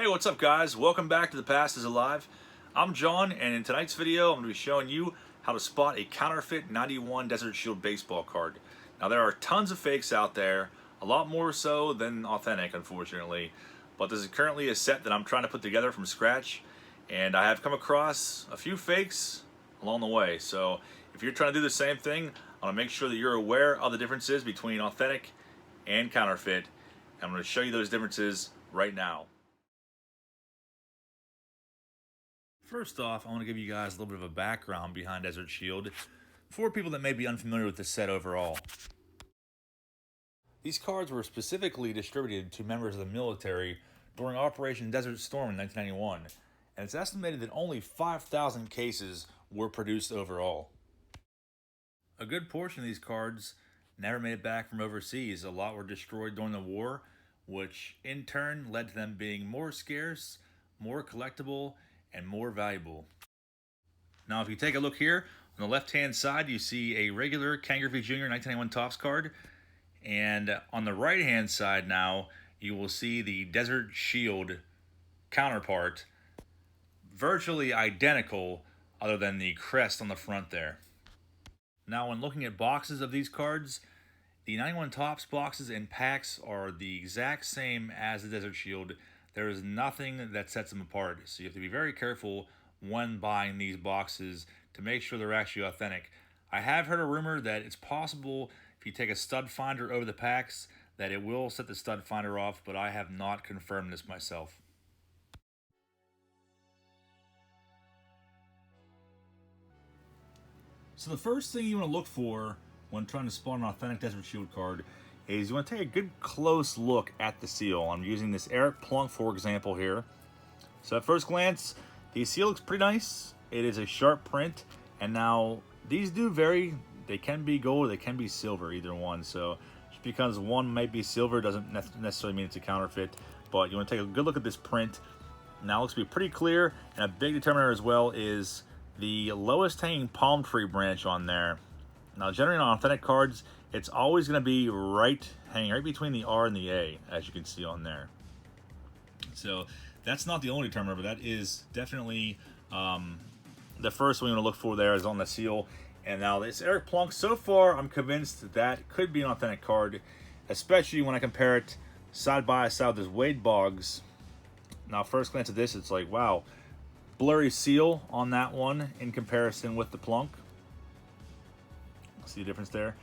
what's up guys? Welcome back to The Past is Alive. I'm John, and in tonight's video I'm going to be showing you how to spot a counterfeit 91 Desert Shield baseball card. Now there are tons of fakes out there, a lot more so than authentic unfortunately, but this is currently a set that I'm trying to put together from scratch, and I have come across a few fakes along the way. So if you're trying to do the same thing, I want to make sure that you're aware of the differences between authentic and counterfeit. I'm going to show you those differences right now. First off, I want to give you guys a little bit of a background behind Desert Shield for people that may be unfamiliar with the set overall. These cards were specifically distributed to members of the military during Operation Desert Storm in 1991, and it's estimated that only 5,000 cases were produced overall. A good portion of these cards never made it back from overseas. A lot were destroyed during the war, which in turn led to them being more scarce, more collectible, and more valuable. Now if you take a look here, on the left hand side you see a regular Counterfeit Jr. 1991 Topps card, and on the right hand side now you will see the Desert Shield counterpart, virtually identical other than the crest on the front there. Now when looking at boxes of these cards, the 91 Topps boxes and packs are the exact same as the Desert Shield. There is nothing that sets them apart, so you have to be very careful when buying these boxes to make sure they're actually authentic. I have heard a rumor that it's possible if you take a stud finder over the packs that it will set the stud finder off, but I have not confirmed this myself. So the first thing you want to look for when trying to spot an authentic Desert Shield card is you want to take a good close look at the seal. I'm using this Eric Plunk for example here. So at first glance, the seal looks pretty nice. It is a sharp print, and now these do vary. They can be gold or they can be silver, either one. So just because one might be silver doesn't necessarily mean it's a counterfeit, but you want to take a good look at this print. Now it looks to be pretty clear, and a big determiner as well is the lowest hanging palm tree branch on there. Now generally on authentic cards, it's always going to be hanging right between the R and the A, as you can see on there. So that's not the only determiner, but that is definitely the first one you want to look for there is on the seal. And now this Eric Plunk, so far I'm convinced that could be an authentic card, especially when I compare it side by side with this Wade Boggs. Now first glance at this, it's like, wow, blurry seal on that one in comparison with the Plunk. See the difference there?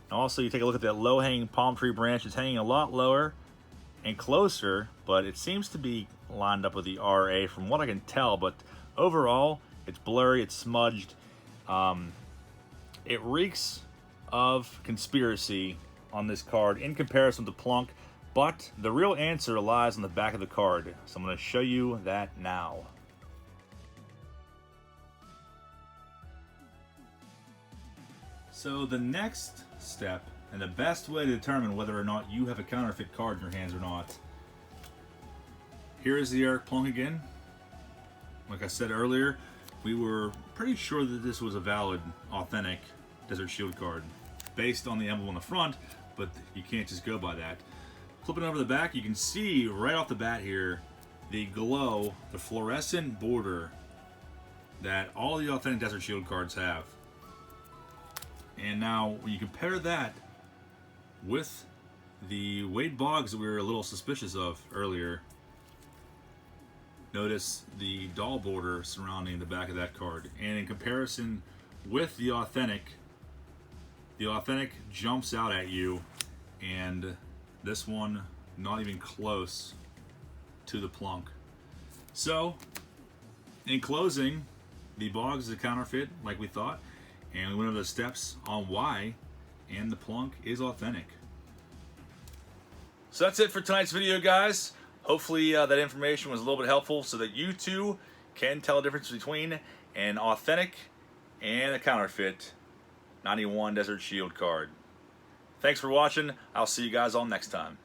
And also you take a look at that low-hanging palm tree branch. It's hanging a lot lower and closer, but it seems to be lined up with the RA from what I can tell, but overall it's blurry, it's smudged. It reeks of conspiracy on this card in comparison to Plunk, but the real answer lies on the back of the card, so I'm going to show you that now. So the next step, and the best way to determine whether or not you have a counterfeit card in your hands or not. Here is the Eric Plunk again. Like I said earlier, we were pretty sure that this was a valid, authentic Desert Shield card based on the emblem on the front, but you can't just go by that. Flipping over the back, you can see right off the bat here the glow, the fluorescent border that all the authentic Desert Shield cards have. And now when you compare that with the Wade Boggs that we were a little suspicious of earlier, notice the doll border surrounding the back of that card. And in comparison with the authentic jumps out at you, and this one not even close to the Plunk. So in closing, the Boggs is a counterfeit like we thought, and we went over the steps on why, and the Plunk is authentic. So that's it for tonight's video, guys. Hopefully that information was a little bit helpful so that you too can tell the difference between an authentic and a counterfeit 91 Desert Shield card. Thanks for watching. I'll see you guys all next time.